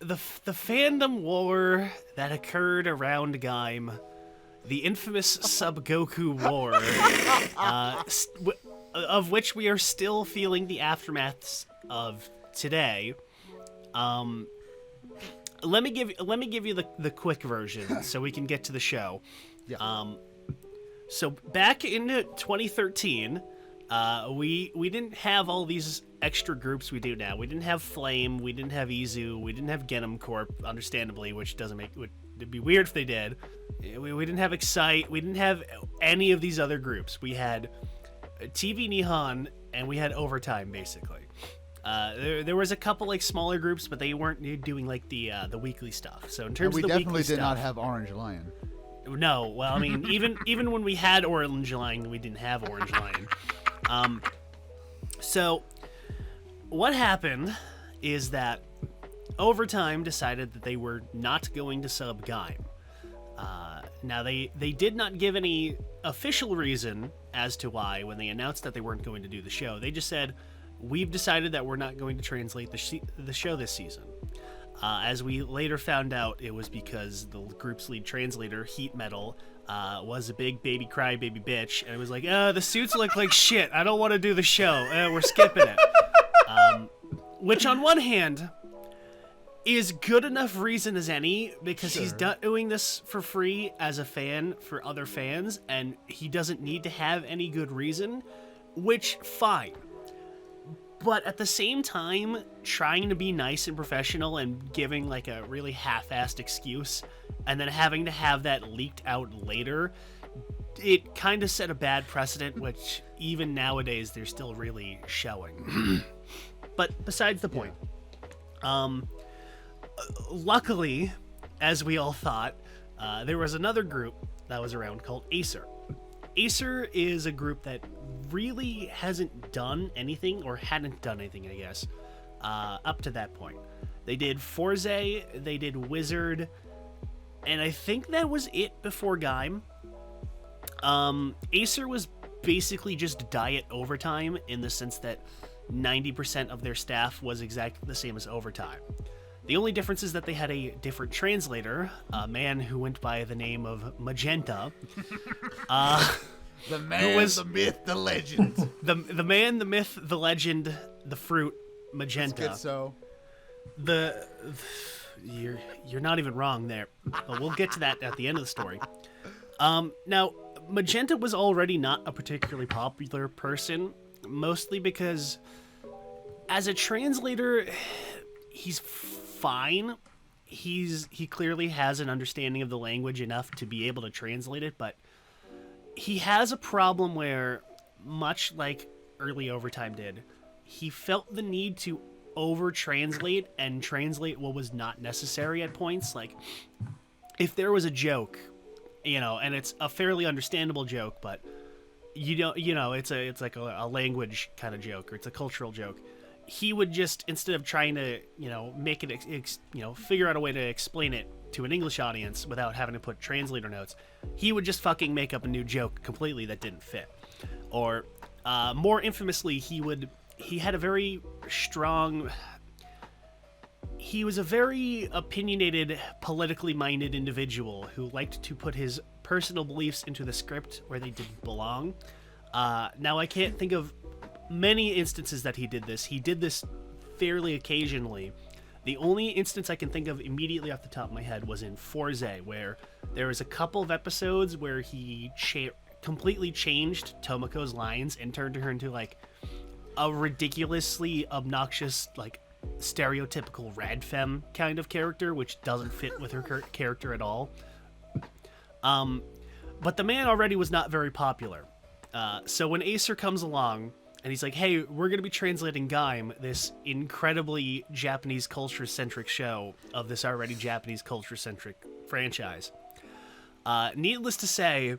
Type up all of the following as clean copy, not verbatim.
the fandom war that occurred around Gaim, the infamous Subgoku war, of which we are still feeling the aftermaths of today. Let me give you the quick version so we can get to the show. Yeah. So back in 2013, we didn't have all these extra groups we do now. We didn't have Flame, we didn't have Izu, we didn't have Genom Corp, understandably, which it'd be weird if they did. We didn't have Excite, we didn't have any of these other groups. We had TV Nihon, and we had Overtime, basically. There was a couple like smaller groups, but they weren't doing like the weekly stuff. So in terms of the weekly stuff, we definitely did not have Orange Lion. No, well, I mean, even when we had Orange Lion, we didn't have Orange Lion. So what happened is that Overtime decided that they were not going to sub Gaim. Now, they did not give any official reason as to why when they announced that they weren't going to do the show. They just said, we've decided that we're not going to translate the show this season. As we later found out, it was because the group's lead translator, Heat Metal, was a big baby crybaby bitch, and it was like, the suits look like shit, I don't want to do the show, we're skipping it. Which on one hand is good enough reason as any, because he's doing this for free as a fan for other fans, and he doesn't need to have any good reason, which, fine. But at the same time, trying to be nice and professional and giving like a really half-assed excuse and then having to have that leaked out later, it kind of set a bad precedent, which even nowadays they're still really showing. But besides the point, luckily, as we all thought, there was another group that was around called Acer. Acer is a group that really hasn't done anything, or hadn't done anything, I guess, up to that point. They did Forze, they did Wizard, and I think that was it before Gaim. Acer was basically just Diet Overtime in the sense that 90% of their staff was exactly the same as Overtime. The only difference is that they had a different translator, a man who went by the name of Magenta. The man, the myth, the legend. The man, the myth, the legend, the fruit, Magenta. So. You're not even wrong there. But we'll get to that at the end of the story. Now, Magenta was already not a particularly popular person, mostly because as a translator, he's fine. He clearly has an understanding of the language enough to be able to translate it, but he has a problem where, much like early Overtime did, he felt the need to over-translate and translate what was not necessary at points. Like, if there was a joke, and it's a fairly understandable joke, but it's like a language kind of joke, or it's a cultural joke, he would just, instead of trying to, make it, figure out a way to explain it to an English audience without having to put translator notes, he would just fucking make up a new joke completely that didn't fit. Or, more infamously, he had a very strong... He was a very opinionated, politically minded individual who liked to put his personal beliefs into the script where they didn't belong. Now, I can't think of many instances that he did this. He did this fairly occasionally. The only instance I can think of immediately off the top of my head was in Forze, where there was a couple of episodes where he completely changed Tomoko's lines and turned her into, like, a ridiculously obnoxious, like, stereotypical rad femme kind of character, which doesn't fit with her character at all. But the man already was not very popular. So when Acer comes along, and he's like, hey, we're going to be translating Gaim, this incredibly Japanese culture-centric show of this already Japanese culture-centric franchise. Needless to say,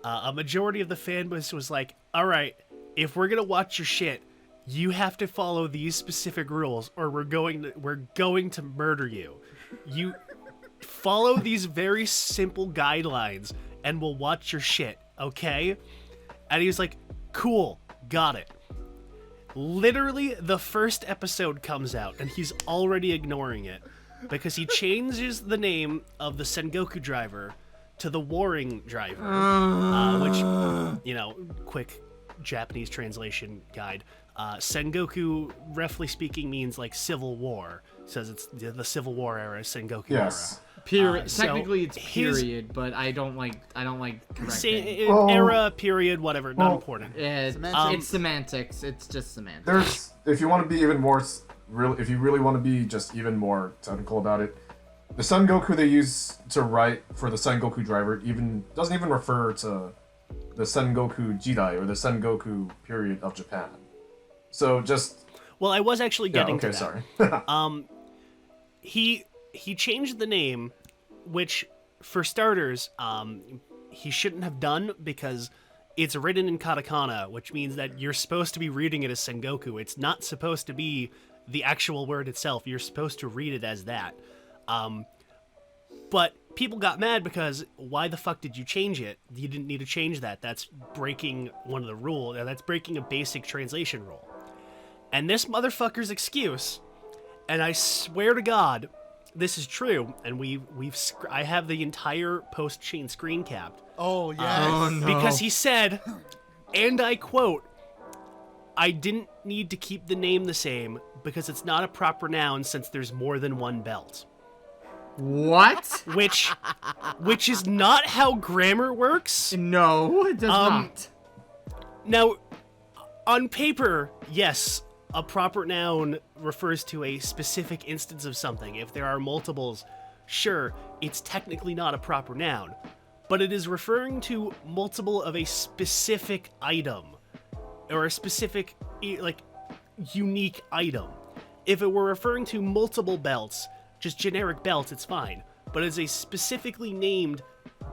a majority of the fanbase was like, all right, if we're going to watch your shit, you have to follow these specific rules, or we're going to murder you. You follow these very simple guidelines, and we'll watch your shit, okay? And he was like, cool, got it. Literally, the first episode comes out, and he's already ignoring it. because he changes the name of the Sengoku driver to the warring driver, which, quick Japanese translation guide. Sengoku, roughly speaking, means like civil war. It says it's the Civil War era, Sengoku era. Period. Technically, it's period, but I don't like correcting. Era, period, whatever. Not important. It's semantics. It's just semantics. If you want to be even more if you really want to be just even more technical about it, the Sengoku they use to write for the Sengoku driver doesn't even refer to the Sengoku Jidai or the Sengoku period of Japan. So just... Well, I was actually getting to that. Sorry. He changed the name, which, for starters, he shouldn't have done because it's written in katakana, which means that you're supposed to be reading it as Sengoku. It's not supposed to be the actual word itself. You're supposed to read it as that. But people got mad because why the fuck did you change it? You didn't need to change that. That's breaking one of the rules. That's breaking a basic translation rule. And this motherfucker's excuse, and I swear to God, this is true, and I have the entire post-chain screen capped. Oh, yes. Oh, no. Because he said, and I quote, "I didn't need to keep the name the same because it's not a proper noun since there's more than one belt." What? Which is not how grammar works. No, it does not. Now, on paper, yes, a proper noun refers to a specific instance of something. If there are multiples, sure, it's technically not a proper noun, but it is referring to multiple of a specific item or a specific, unique item. If it were referring to multiple belts, just generic belts, it's fine, but it's a specifically named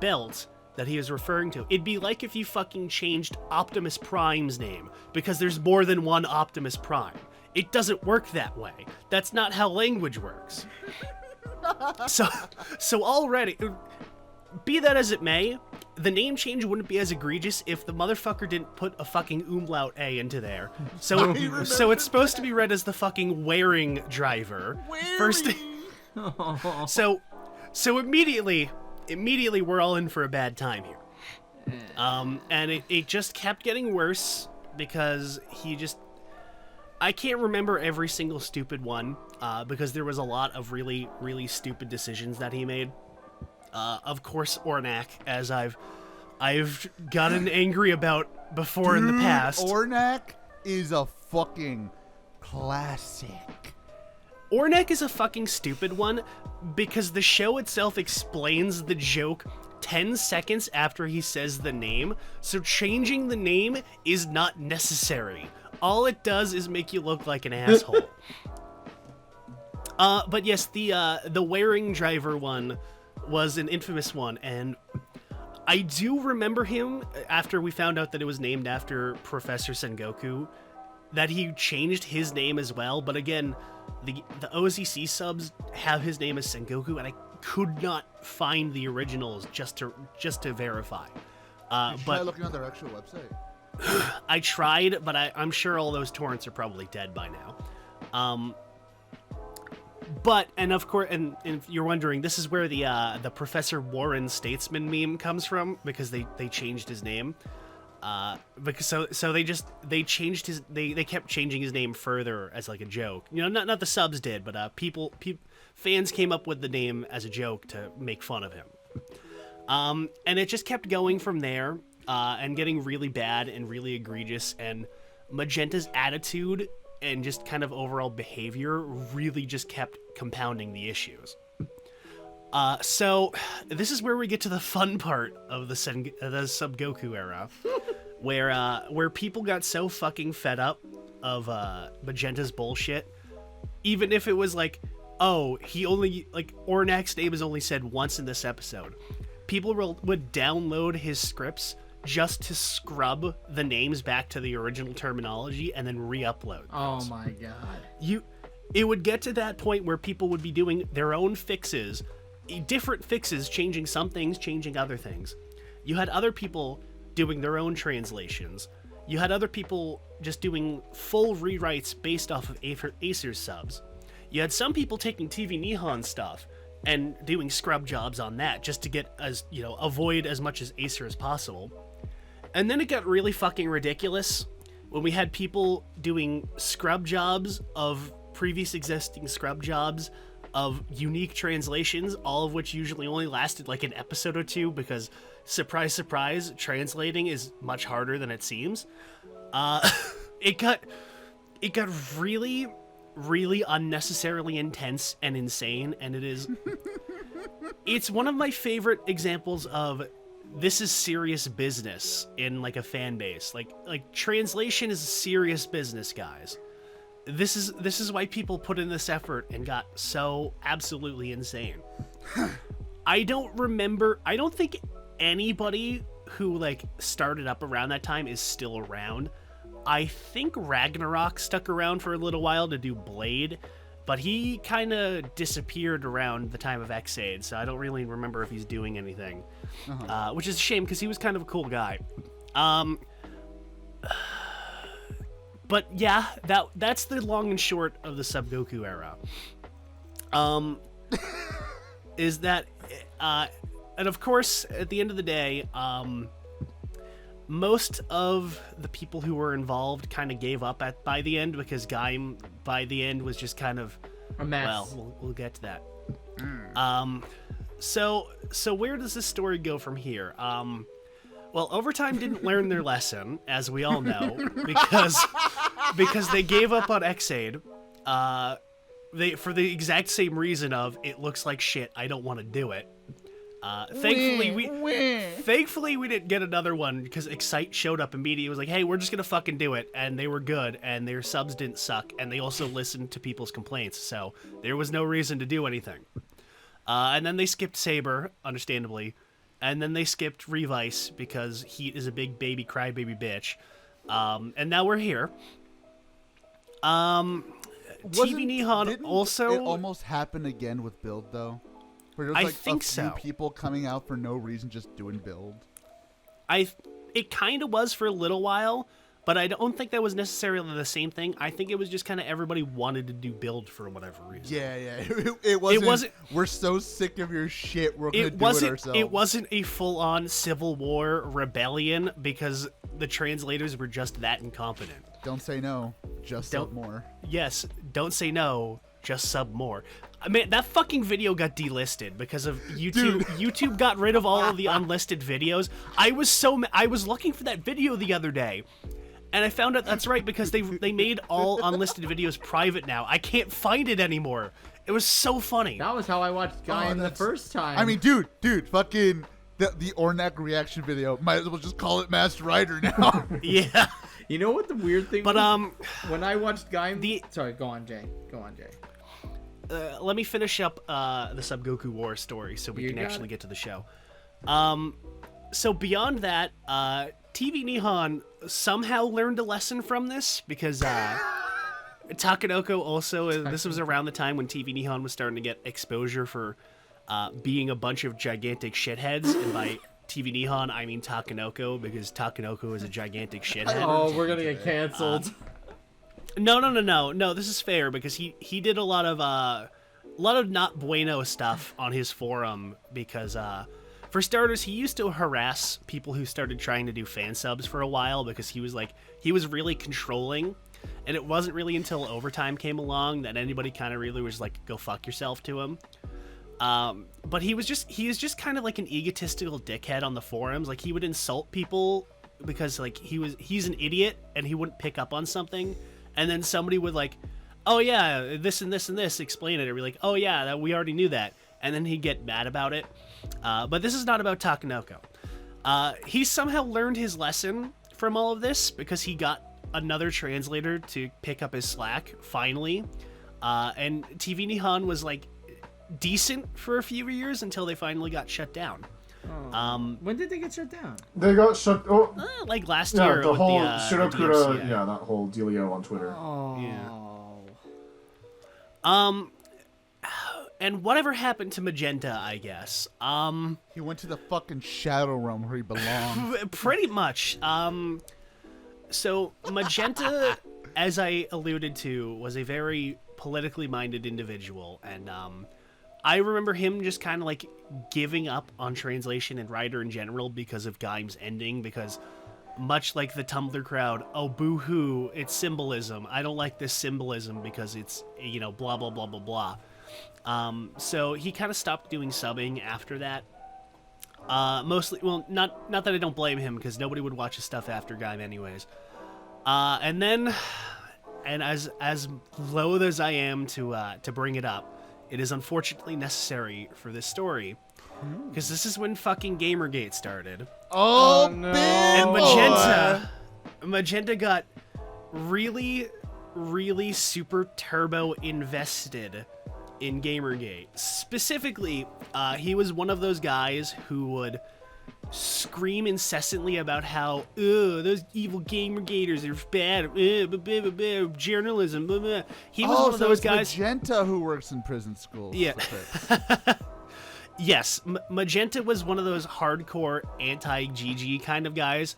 belt that he is referring to. It'd be like if you fucking changed Optimus Prime's name because there's more than one Optimus Prime. It doesn't work that way. That's not how language works. So already, be that as it may, the name change wouldn't be as egregious if the motherfucker didn't put a fucking umlaut A into there. So it's supposed to be read as the fucking wearing driver. So immediately we're all in for a bad time here. And it just kept getting worse because I can't remember every single stupid one, because there was a lot of really, really stupid decisions that he made. Of course, Ornak, as I've gotten angry about before in the past. Ornak is a fucking classic. Ornak is a fucking stupid one because the show itself explains the joke 10 seconds after he says the name, so changing the name is not necessary. All it does is make you look like an asshole. But yes, the wearing driver one was an infamous one, and I do remember him after we found out that it was named after Professor Sengoku, that he changed his name as well. But again, the OZC subs have his name as Sengoku, and I could not find the originals just to verify. But try looking on their actual website. I tried, but I'm sure all those torrents are probably dead by now. But, and of course, and if you're wondering, this is where the Professor Warren Statesman meme comes from, because they changed his name. Because they changed they kept changing his name further as like a joke. You know, not the subs did, but fans came up with the name as a joke to make fun of him. And it just kept going from there, and getting really bad and really egregious, and Magenta's attitude and just kind of overall behavior really just kept compounding the issues. So this is where we get to the fun part of the Subgoku era, where people got so fucking fed up of Magenta's bullshit, even if it was like, oh, Ornak's name is only said once in this episode. People would download his scripts just to scrub the names back to the original terminology and then re-upload those. Oh my god. It would get to that point where people would be doing their own fixes, different fixes, changing some things, changing other things. You had other people doing their own translations. You had other people just doing full rewrites based off of Acer's subs. You had some people taking TV Nihon stuff and doing scrub jobs on that just to get avoid as much as Acer as possible. And then it got really fucking ridiculous when we had people doing scrub jobs of previous existing scrub jobs of unique translations, all of which usually only lasted like an episode or two because, surprise, surprise, translating is much harder than it seems. It got really, really unnecessarily intense and insane, and it's one of my favorite examples of this is serious business in like a fan base. Like translation is serious business, guys. This is why people put in this effort and got so absolutely insane. I don't think anybody who like started up around that time is still around. I think Ragnarok stuck around for a little while to do Blade, but he kind of disappeared around the time of Xaid, so I don't really remember if he's doing anything, which is a shame because he was kind of a cool guy. But yeah, that's the long and short of the Subgoku era. Is that, and of course, at the end of the day, most of the people who were involved kind of gave up by the end because Gaim by the end was just kind of a mess. Well, we'll get to that. So where does this story go from here? Well, Overtime didn't learn their lesson, as we all know, because they gave up on Xaid. For the exact same reason of it looks like shit. I don't want to do it. Thankfully we didn't get another one because Excite showed up immediately. It was like, hey, we're just gonna fucking do it, and they were good, and their subs didn't suck, and they also listened to people's complaints, so there was no reason to do anything. And then they skipped Saber, understandably, and then they skipped Revice because Heat is a big baby crybaby bitch. And now we're here. TV Nihon also. It almost happened again with Build though. Where there's like a few people coming out for no reason, just doing Build. It kind of was for a little while, but I don't think that was necessarily the same thing. I think it was just kind of everybody wanted to do Build for whatever reason. Yeah. It wasn't. We're so sick of your shit. We're gonna do it ourselves. It wasn't a full-on Civil War rebellion because the translators were just that incompetent. Don't say no. Just sub more. Yes. Don't say no. Just sub more. I mean, that fucking video got delisted because of YouTube. Dude. YouTube got rid of all of the unlisted videos. I was looking for that video the other day, and I found out that's right because they made all unlisted videos private now. I can't find it anymore. It was so funny. That was how I watched Gaim the first time. I mean, dude, fucking the Ornak reaction video. Might as well just call it Master Rider now. Yeah. You know what the weird thing was? When I watched Gaim... Sorry, go on, Jay. Let me finish up the Subgoku War story so we can actually get to the show. So beyond that, TV Nihon somehow learned a lesson from this because Takenoko also, this was around the time when TV Nihon was starting to get exposure for being a bunch of gigantic shitheads, and by TV Nihon I mean Takenoko because Takenoko is a gigantic shithead. Oh, we're gonna get canceled. No, this is fair because he did a lot of not bueno stuff on his forum because for starters he used to harass people who started trying to do fan subs for a while because he was really controlling, and it wasn't really until Overtime came along that anybody kind of really was like, go fuck yourself to him. But he is just kind of like an egotistical dickhead on the forums. Like he would insult people because like he's an idiot and he wouldn't pick up on something. And then somebody would like, oh yeah, this and this and this, explain it. Or be like, oh yeah, we already knew that. And then he'd get mad about it. But this is not about Takenoko. He somehow learned his lesson from all of this because he got another translator to pick up his slack, finally. And TV Nihon was like decent for a few years until they finally got shut down. When did they get shut down? They got shut. Like last year. The with whole the Shirokura, that whole dealio on Twitter. Oh. Yeah. And whatever happened to Magenta, I guess. He went to the fucking Shadow Realm where he belonged. Pretty much. So Magenta, as I alluded to, was a very politically minded individual, and I remember him just kind of like giving up on translation and Rider in general because of Gaim's ending, because much like the Tumblr crowd, oh boo-hoo, it's symbolism. I don't like this symbolism because it's, you know, blah blah blah blah blah. So he kind of stopped doing subbing after that. Mostly, well, not that I don't blame him, because nobody would watch his stuff after Gaim anyways. And then, and as loath as I am to bring it up, it is unfortunately necessary for this story, because this is when fucking Gamergate started. Oh no! And Magenta got really, really super turbo invested in Gamergate. Specifically, he was one of those guys who would scream incessantly about how, those evil Gamergaters are bad, journalism, blah, blah. He was one of those guys. Magenta who works in prison schools. Yeah. Yes, Magenta was one of those hardcore anti-GG kind of guys,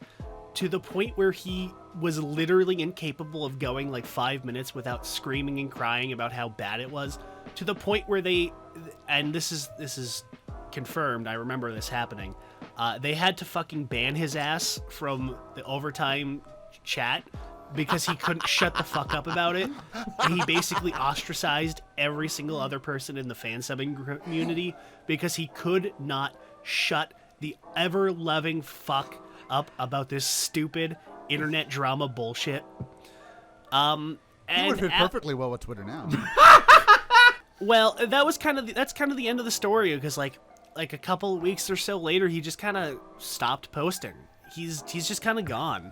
to the point where he was literally incapable of going like 5 minutes without screaming and crying about how bad it was, to the point where they, and this is confirmed, I remember this happening, they had to fucking ban his ass from the overtime chat because he couldn't shut the fuck up about it. He basically ostracized every single other person in the fansubbing community because he could not shut the ever-loving fuck up about this stupid internet drama bullshit. You would fit perfectly well with Twitter now. Well, that's kind of the end of the story, because like a couple weeks or so later, he just kind of stopped posting. He's just kind of gone.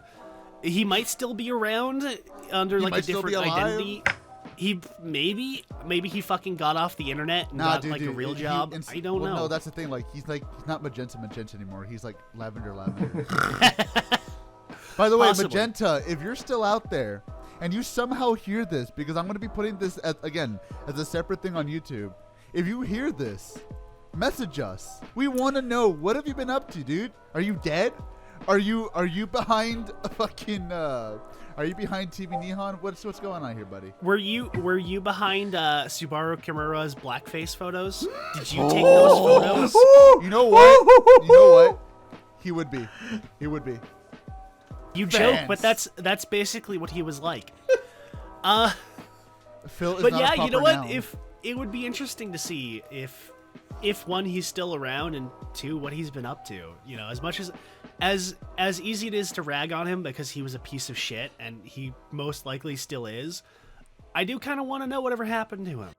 He might still be around under like a different identity. He maybe he fucking got off the internet and got like a real job. I don't know. No, that's the thing. Like he's not Magenta anymore. He's like Lavender. By the way, Possibly. Magenta, if you're still out there and you somehow hear this, because I'm going to be putting this as a separate thing on YouTube. If you hear this, message us. We want to know, what have you been up to, dude? Are you dead? Are you behind a fucking are you behind TV Nihon? What's going on here, buddy? Were you behind Subaru Kimura's blackface photos? Did you take those photos? You know what? He would be. You joke, but that's basically what he was like. Phil is but not yeah, a proper you know what? noun. If it would be interesting to see if one, he's still around, and two, what he's been up to. You know, as much as easy it is to rag on him because he was a piece of shit, and he most likely still is, I do kind of want to know whatever happened to him.